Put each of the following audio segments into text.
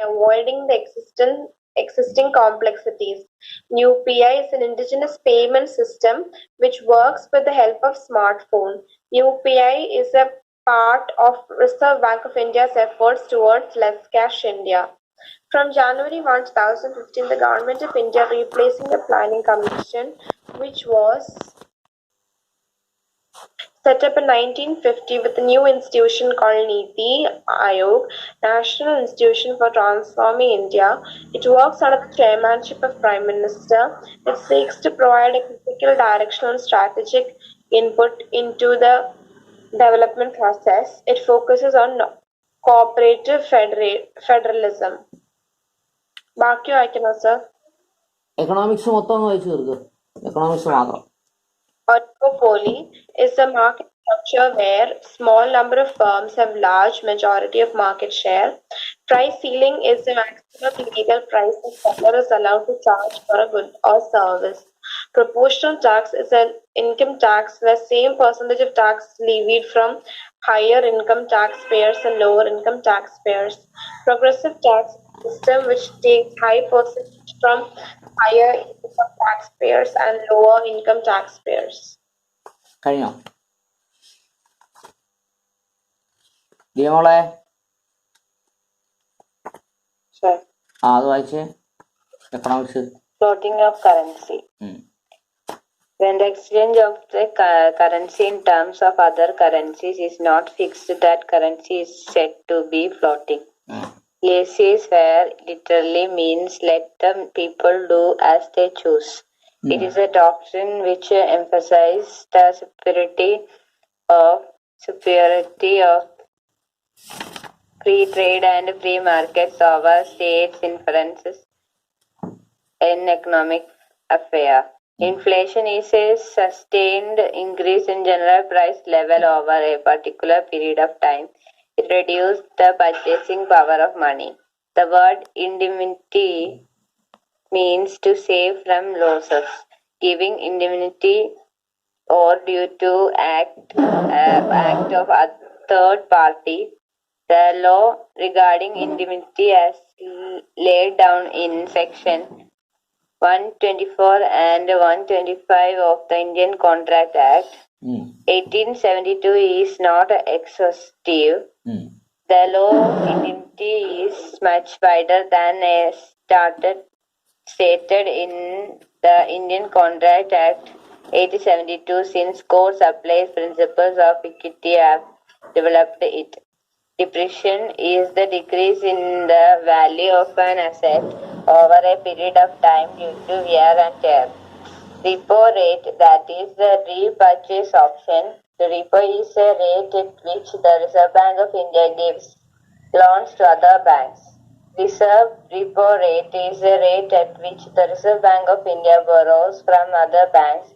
avoiding the existing complexities. UPI is an indigenous payment system which works with the help of smartphone. UPI is a part of Reserve Bank of India's efforts towards Less Cash India. From January 1, 2015, the Government of India replacing the Planning Commission, which was set up in 1950 with a new institution called Niti Aayog, National Institution for Transforming India. It works under the chairmanship of Prime Minister. It seeks to provide a critical direction and strategic input into the development process. It focuses on cooperative federalism. ബാക്കി വായിക്കണോ sir? Economics മൊത്തം ഒന്ന് വായിച്ചു തീർക്ക്. Economics മാത്രം. Oligopoly is a market structure where small number of firms have large majority of market share. Price ceiling is the maximum legal price a seller is allowed to charge for a good or service. Proportional tax is an income tax where same percentage of tax is levied from higher income taxpayers and lower income taxpayers. Progressive tax system which takes high percentage from higher income taxpayers and lower income taxpayers. കഴിഞ്ഞോ? ദിയമോളെ അത് വായിച്ചേ. Economics. Floating of currency. When the exchange of the currency in terms of other currencies is not fixed, that currency is said to be floating. Laissez-faire literally means let the people do as they choose. It is a doctrine which emphasizes the superiority of free trade and free markets over states' influences in economic affair. Inflation is a sustained increase in general price level over a particular period of time. It reduces the purchasing power of money. The word indemnity means to save from losses. Giving indemnity or due to act of a third party. The law regarding indemnity as laid down in section 124 and 125 of the Indian Contract Act 1872 is not exhaustive. The law of indemnity is much wider than stated in the Indian Contract Act 1872 since courts applies principles of equity have developed it. Depreciation is the decrease in the value of an asset over a period of time due to wear and tear. Repo rate, that is the repurchase option. The repo is a rate at which the Reserve Bank of India gives loans to other banks. Reserve repo rate is a rate at which the Reserve Bank of India borrows from other banks.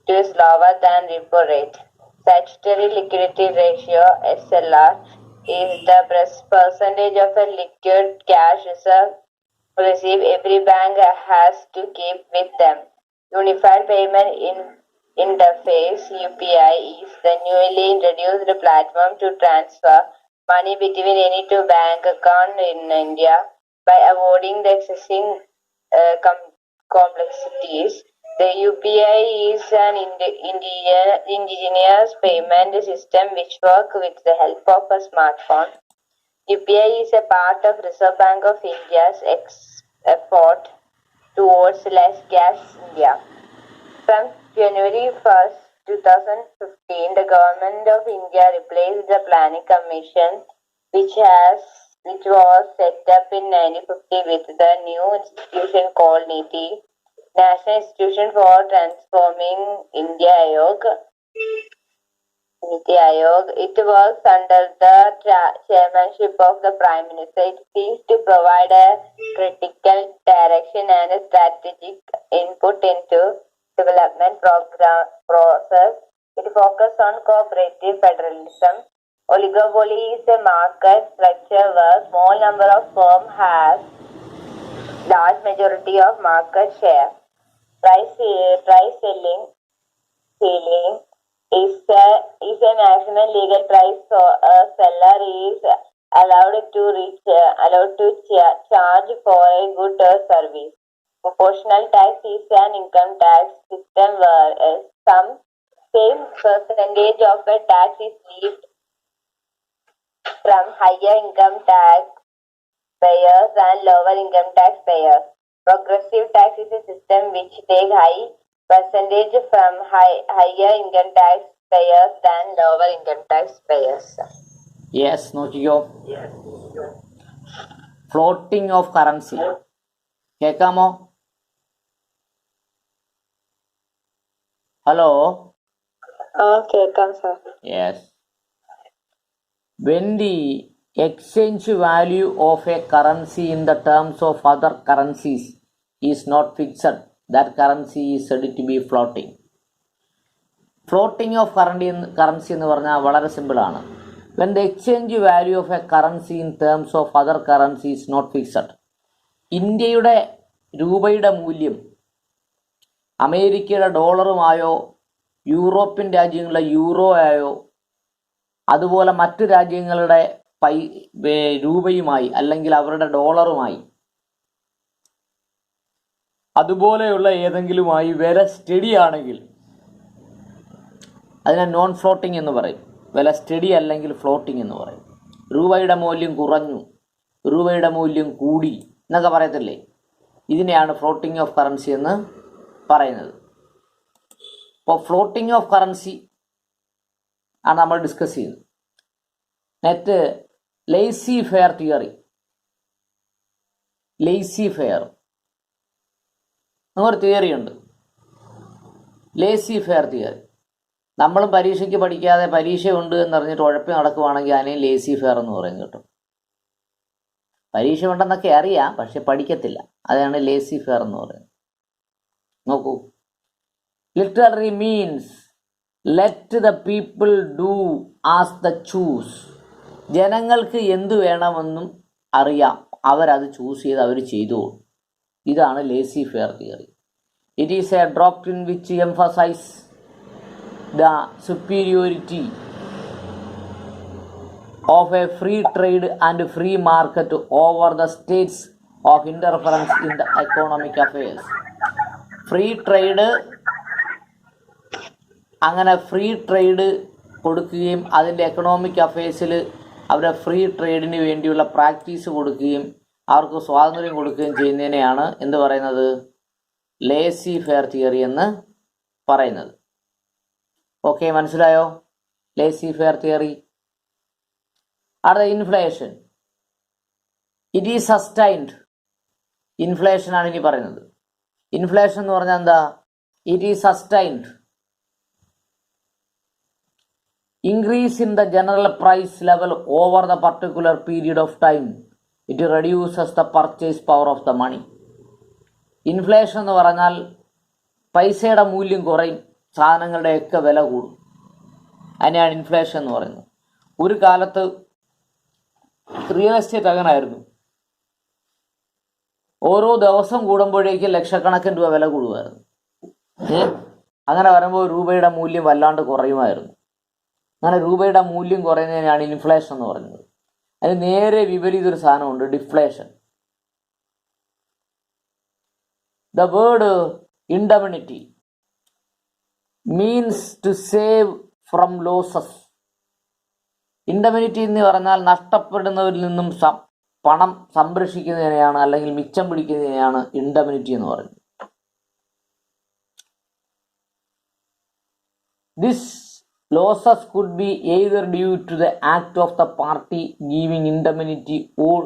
It is lower than repo rate. Statutory liquidity ratio (SLR) is the percentage of a liquid cash reserve receive every bank has to keep with them. Unified Payment Interface (UPI) is the newly introduced platform to transfer money between any two bank accounts in India by avoiding the existing complexities. The UPI is an indigenous payment system which works with the help of a smartphone. UPI is a part of Reserve Bank of India's effort towards Less Cash India. From January 1st, 2015, the Government of India replaced the Planning Commission, which was set up in 1950 with the new institution called NITI, National Institution for Transforming India Ayog. Niti Aayog. It works under the chairmanship of the Prime Minister. It seeks to provide a critical direction and a strategic input into development process. It focuses on cooperative federalism. Oligopoly is a market structure where small number of firms have large majority of market share. Price ceiling is a maximum legal price so a seller is allowed to charge for a good or service. Proportional tax is an income tax system where some same percentage of a tax is levied from higher income tax payers and lower income tax payers. Progressive tax is a system which takes high percentage from higher income tax payers than lower income tax payers. Yes, നോക്കിക്കോ. Floating of currency കേൾക്കാമോ? Hello. കേൾക്കാം sir. Yes. When the exchange value of a currency in the terms of other currencies is not fixed, that currency is said to be floating. Floating of currency എന്ന് പറഞ്ഞാൽ വളരെ സിമ്പിളാണ്. When the exchange value of a currency in terms of other currency is not fixed. ഇന്ത്യയുടെ രൂപയുടെ മൂല്യം അമേരിക്കയുടെ ഡോളറുമായോ European രാജ്യങ്ങളുടെ euro ആയോ അതുപോലെ മറ്റു രാജ്യങ്ങളുടെ രൂപയുമായി അല്ലെങ്കിൽ അവരുടെ ഡോളറുമായി അതുപോലെയുള്ള ഏതെങ്കിലുമായി വില സ്റ്റഡി ആണെങ്കിൽ അതിനെ നോൺ ഫ്ലോട്ടിംഗ് എന്ന് പറയും. വില സ്റ്റഡി അല്ലെങ്കിൽ ഫ്ലോട്ടിംഗ് എന്ന് പറയും. രൂപയുടെ മൂല്യം കുറഞ്ഞു, രൂപയുടെ മൂല്യം കൂടി എന്നൊക്കെ പറയത്തില്ലേ, ഇതിനെയാണ് ഫ്ലോട്ടിംഗ് ഓഫ് കറൻസി എന്ന് പറയുന്നത്. അപ്പോൾ ഫ്ലോട്ടിംഗ് ഓഫ് കറൻസി ആണ് നമ്മൾ ഡിസ്കസ് ചെയ്യുന്നത്. Net lazy faire theory. Lazy fair അങ്ങനൊരു തിയറി ഉണ്ട്, ലേസി ഫെയർ തിയറി. നമ്മളും പരീക്ഷയ്ക്ക് പഠിക്കാതെ പരീക്ഷയുണ്ട് എന്നറിഞ്ഞിട്ട് ഉഴപ്പി നടക്കുവാണെങ്കിൽ അതിനെ ലേസി ഫെയർ എന്ന് പറയും കേട്ടോ. പരീക്ഷ ഉണ്ടെന്നൊക്കെ അറിയാം, പക്ഷെ പഠിക്കത്തില്ല. അതാണ് ലേസി ഫെയർ എന്ന് പറയുന്നത്. നോക്കൂ, literary means let the people do as the choose. ജനങ്ങൾക്ക് എന്തു വേണമെന്നും അറിയാം, അവരത് ചൂസ് ചെയ്ത് അവർ ചെയ്തോളൂ. ഇതാണ് laissez faire theory. It is a doctrine which emphasise the superiority of a free trade and free market over the states of interference in the economic affairs. Free trade, അങ്ങനെ ഫ്രീ ട്രേഡ് കൊടുക്കുകയും അതിൻ്റെ economic അഫയേഴ്സിൽ അവരുടെ free ട്രേഡിന് വേണ്ടിയുള്ള practice കൊടുക്കുകയും അവർക്ക് സ്വാതന്ത്ര്യം കൊടുക്കുകയും ചെയ്യുന്നതിനെയാണ് എന്ത് പറയുന്നത്? ലേസി ഫെയർ തിയറി എന്ന് പറയുന്നത്. ഓക്കെ, മനസ്സിലായോ? Laissez faire theory. അടുത്ത inflation. It is sustained. Inflation ആണ് ഇനി പറയുന്നത്. ഇൻഫ്ലേഷൻ എന്ന് പറഞ്ഞാൽ എന്താ? It is sustained increase in the general price level over the particular period of time. It reduces the purchase power of the money. Inflation എന്ന് പറഞ്ഞാൽ പൈസയുടെ മൂല്യം കുറയും, സാധനങ്ങളുടെയൊക്കെ വില കൂടും. അതിനെയാണ് ഇൻഫ്ലേഷൻ എന്ന് പറയുന്നത്. ഒരു കാലത്ത് റിയൽ എസ്റ്റേറ്റ് അങ്ങനായിരുന്നു. ഓരോ ദിവസം കൂടുമ്പോഴേക്കും ലക്ഷക്കണക്കിന് രൂപ വില കൂടുമായിരുന്നു. അങ്ങനെ വരുമ്പോൾ രൂപയുടെ മൂല്യം വല്ലാണ്ട് കുറയുമായിരുന്നു. അങ്ങനെ രൂപയുടെ മൂല്യം കുറയുന്നതിനാണ് ഇൻഫ്ലേഷൻ എന്ന് പറയുന്നത്. അതിന് നേരെ വിപരീതൊരു സാധനമുണ്ട്, deflation. The word indemnity means to save from losses. Indemnity എന്ന് പറഞ്ഞാൽ നഷ്ടപ്പെടുന്നവരിൽ നിന്നും പണം സംരക്ഷിക്കുന്നതിനെയാണ് അല്ലെങ്കിൽ മിച്ചം പിടിക്കുന്നതിനെയാണ് ഇൻഡെമിനിറ്റി എന്ന് പറയുന്നത്. This losses could be either due to the act of the party giving indemnity or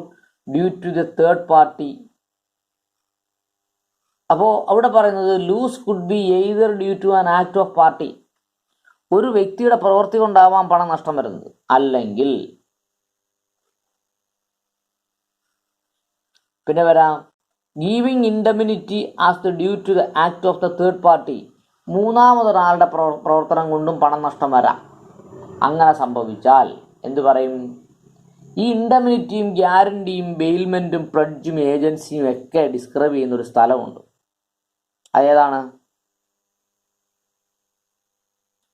due to the third party. അപ്പോൾ അവിടെ പറയുന്നത് loss could be either due to an act of party. ഒരു വ്യക്തിയുടെ പ്രവൃത്തി കൊണ്ടാവാം പണം നഷ്ടം വരുന്നത്, അല്ലെങ്കിൽ പിന്നെ വരാം giving indemnity as the due to the act of the third party. മൂന്നാമതൊരാളുടെ പ്രവർത്തനം കൊണ്ടും പണം നഷ്ടം വരാം. അങ്ങനെ സംഭവിച്ചാൽ എന്തു പറയും? ഈ ഇൻഡെമിനിറ്റിയും ഗ്യാരണ്ടിയും ബെയിൽമെൻറ്റും പ്ലഡ്ജും ഏജൻസിയും ഒക്കെ ഡിസ്ക്രൈബ് ചെയ്യുന്നൊരു സ്ഥലമുണ്ട്. അതേതാണ്?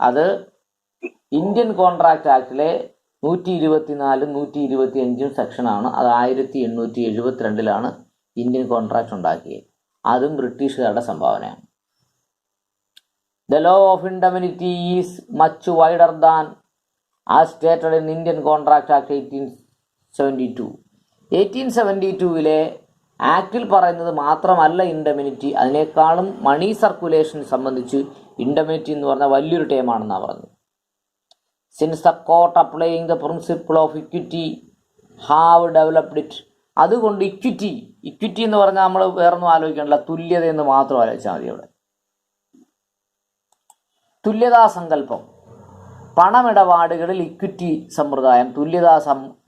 അത് ഇന്ത്യൻ കോൺട്രാക്ട് ആക്ടിലെ 124 125 സെക്ഷനാണ്. അത് 1872 ഇന്ത്യൻ കോൺട്രാക്ട് ഉണ്ടാക്കിയത്. അതും ബ്രിട്ടീഷുകാരുടെ സംഭാവനയാണ്. The law of indemnity is much wider than as stated in Indian Contract Act 1872. 1872 ആക്ടിൽ പറയുന്നത് മാത്രമല്ല ഇൻഡെമിനിറ്റി, അതിനേക്കാളും മണി സർക്കുലേഷൻ സംബന്ധിച്ച് ഇൻഡെമിനിറ്റി എന്ന് പറഞ്ഞാൽ വലിയൊരു ടേമാണെന്നാണ് പറഞ്ഞത്. Since the court applying the principle of equity have developed it. അതുകൊണ്ട് ഇക്വിറ്റി എന്ന് പറഞ്ഞാൽ നമ്മൾ വേറൊന്നും ആലോചിക്കണില്ല, തുല്യത എന്ന് മാത്രം ആലോചിച്ചാൽ മതി. അവിടെ തുല്യതാ സങ്കല്പം, പണമിടപാടുകളിൽ ഇക്വിറ്റി സമ്പ്രദായം, തുല്യതാ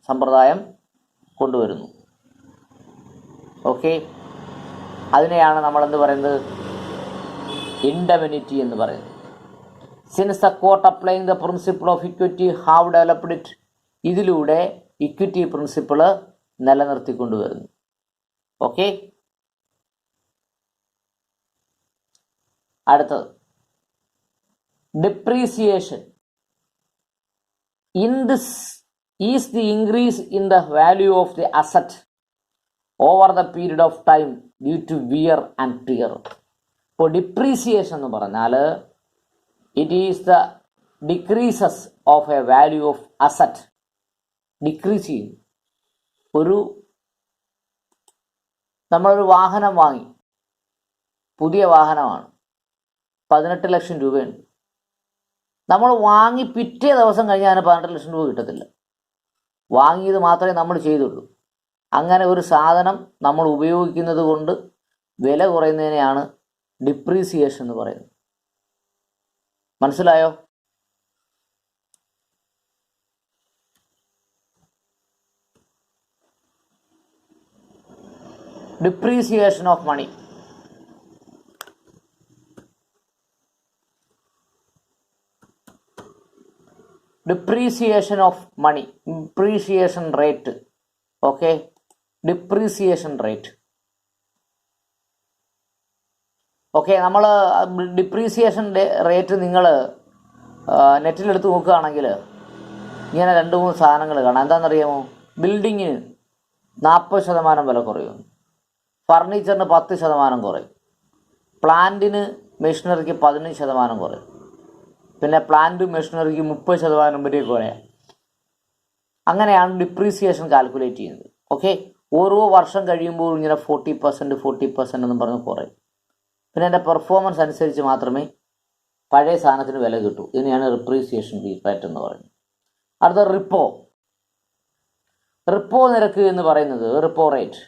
സമ്പ്രദായം കൊണ്ടുവരുന്നു. ഓക്കെ, അതിനെയാണ് നമ്മളെന്ത് പറയുന്നത്, ഇൻഡെമിനിറ്റി എന്ന് പറയുന്നത്. Since the court applying the principle of equity have developed it. ഇതിലൂടെ ഇക്വിറ്റി പ്രിൻസിപ്പിള് നിലനിർത്തിക്കൊണ്ടുവരുന്നു. ഓക്കെ, അടുത്തത് depreciation. In this is the increase in the value of the asset over the period of time due to wear and tear. ഇപ്പോൾ depreciation എന്ന് പറഞ്ഞാൽ it is the decreases of a value of asset. Decrease ചെയ്യും. നമ്മളൊരു വാഹനം വാങ്ങി, പുതിയ വാഹനമാണ്, 18 ലക്ഷം രൂപയുണ്ട്. നമ്മൾ വാങ്ങി പിറ്റേ ദിവസം കഴിഞ്ഞാൽ അതിന് 18 ലക്ഷം രൂപ കിട്ടത്തില്ല. വാങ്ങിയത് മാത്രമേ നമ്മൾ ചെയ്തുള്ളൂ. അങ്ങനെ ഒരു സാധനം നമ്മൾ ഉപയോഗിക്കുന്നത് കൊണ്ട് വില കുറയുന്നതിനെയാണ് ഡിപ്രീസിയേഷൻ എന്ന് പറയുന്നത്. മനസ്സിലായോ? Depreciation of money. Depreciation of money, depreciation rate. Okay, depreciation rate. Okay, നമ്മൾ ഡിപ്രീസിയേഷൻ റേറ്റ് നിങ്ങൾ നെറ്റിലെടുത്ത് നോക്കുകയാണെങ്കിൽ ഇങ്ങനെ 2-3 സാധനങ്ങൾ കാണാം. എന്താണെന്നറിയാമോ? ബിൽഡിങ്ങിന് 40% വില കുറയും, ഫർണിച്ചറിന് 10% കുറയും, പ്ലാന്റിന് മെഷീനറിക്ക് 15% കുറയും, പിന്നെ പ്ലാന്റ് മെഷീനറിക്ക് 30% വരെ കുറയാം. അങ്ങനെയാണ് ഡിപ്രീസിയേഷൻ കാൽക്കുലേറ്റ് ചെയ്യുന്നത്. ഓക്കെ, ഓരോ വർഷം കഴിയുമ്പോൾ ഇങ്ങനെ 40% എന്ന് പറഞ്ഞ് കുറയും. പിന്നെ അതിൻ്റെ പെർഫോമൻസ് അനുസരിച്ച് മാത്രമേ പഴയ സാധനത്തിന് വില കിട്ടൂ. ഇതിനെയാണ് ഡിപ്രീസിയേഷൻ റേറ്റ് എന്ന് പറയുന്നത്. അടുത്ത റിപ്പോ. റിപ്പോ നിരക്ക് എന്ന് പറയുന്നത്, repo rate,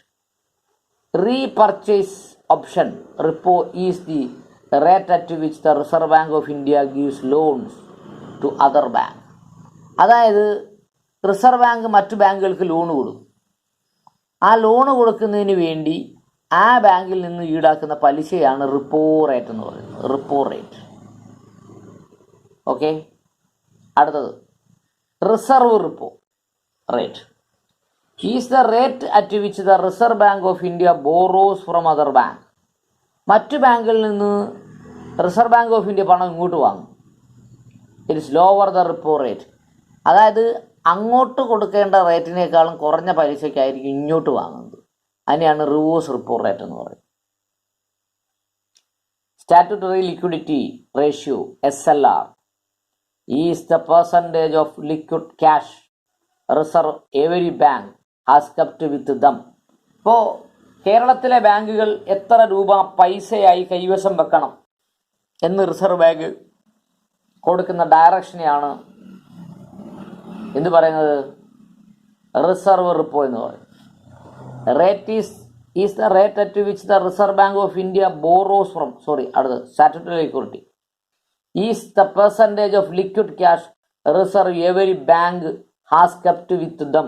repurchase option. Repo is the rate at which the Reserve Bank of India gives loans to other bank. അതായത് റിസർവ് ബാങ്ക് മറ്റു ബാങ്കുകൾക്ക് ലോൺ കൊടുക്കും. ആ ലോണ് കൊടുക്കുന്നതിന് വേണ്ടി ആ ബാങ്കിൽ നിന്ന് ഈടാക്കുന്ന പലിശയാണ് റിപ്പോ റേറ്റ് എന്ന് പറയുന്നത്. Repo rate. ഓക്കെ, അടുത്തത് reserve repo rate is the rate at which the Reserve Bank of India borrows from other bank. മറ്റു ബാങ്കുകളിൽ നിന്ന് റിസർവ് ബാങ്ക് ഓഫ് ഇന്ത്യ പണം ഇങ്ങോട്ട് വാങ്ങും. It is lower the repo rate. അതായത് അങ്ങോട്ട് കൊടുക്കേണ്ട റേറ്റിനേക്കാളും കുറഞ്ഞ പലിശയ്ക്കായിരിക്കും ഇങ്ങോട്ട് വാങ്ങുന്നത്. അതിനെയാണ് റിവേഴ്സ് റിപ്പോ റേറ്റ് എന്ന് പറയുന്നത്. Statutory liquidity ratio SLR is the percentage of liquid cash reserve every bank has kept with dum. ഇപ്പോൾ കേരളത്തിലെ ബാങ്കുകൾ എത്ര രൂപ പൈസയായി കൈവശം വെക്കണം എന്ന് റിസർവ് ബാങ്ക് കൊടുക്കുന്ന ഡയറക്ഷനെയാണ് എന്ത് പറയുന്നത്, റിസർവ് റിപ്പോ എന്ന് പറയും. Rate is the rate at which the Reserve Bank of India borrows from, അടുത്തത് statutory liquidity is the percentage of liquid cash reserve every bank has kept with them.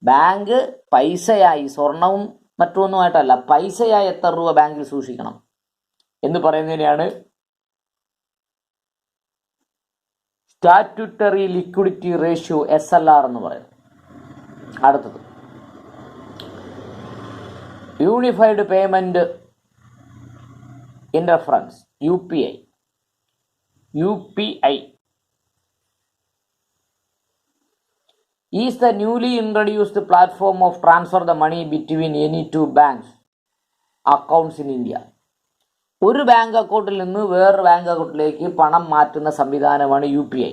Bank പൈസയായി, സ്വർണവും മറ്റൊന്നുമായിട്ടല്ല, പൈസയായി എത്ര രൂപ ബാങ്കിൽ സൂക്ഷിക്കണം എന്ന് പറയുന്നതിനെയാണ് സ്റ്റാറ്റ്യൂട്ടറി ലിക്വിഡിറ്റി റേഷ്യോ SLR എന്ന് പറയുന്നത്. അടുത്തത് unified payment interference UPI. Is the newly introduced platform of transfer the money between any two banks accounts in India. ഒരു ബാങ്ക് അക്കൗണ്ടിൽ നിന്ന് വേറൊരു ബാങ്ക് അക്കൗണ്ടിലേക്ക് പണം മാറ്റുന്ന സംവിധാനമാണ് UPI.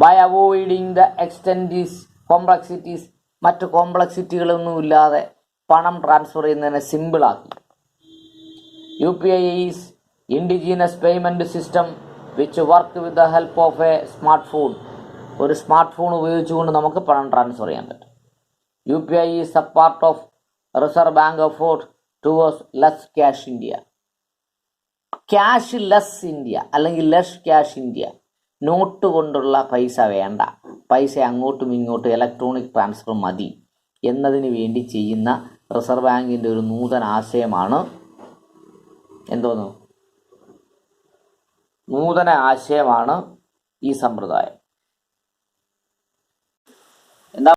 By avoiding the extensive complexities, മറ്റ് കോംപ്ലക്സിറ്റികളൊന്നുമില്ലാതെ പണം ട്രാൻസ്ഫർ ചെയ്യുന്നതിനെ സിമ്പിളാക്കി. UPI is indigenous payment system which work with the help of a smart phone. ഒരു സ്മാർട്ട് ഫോൺ ഉപയോഗിച്ചുകൊണ്ട് നമുക്ക് പണം ട്രാൻസ്ഫർ ചെയ്യാൻ പറ്റും. UPI is a part of Reserve Bank effort towards less cash India. Cash less India അല്ലെങ്കിൽ less cash India. Note കൊണ്ടുള്ള പൈസ വേണ്ട, പൈസ അങ്ങോട്ടും ഇങ്ങോട്ടും ഇലക്ട്രോണിക് ട്രാൻസ്ഫർ മതി എന്നതിന് വേണ്ടി ചെയ്യുന്ന റിസർവ് ബാങ്കിൻ്റെ ഒരു നൂതന ആശയമാണ് നൂതന ആശയമാണ് ഈ സമ്പ്രദായം. എന്താ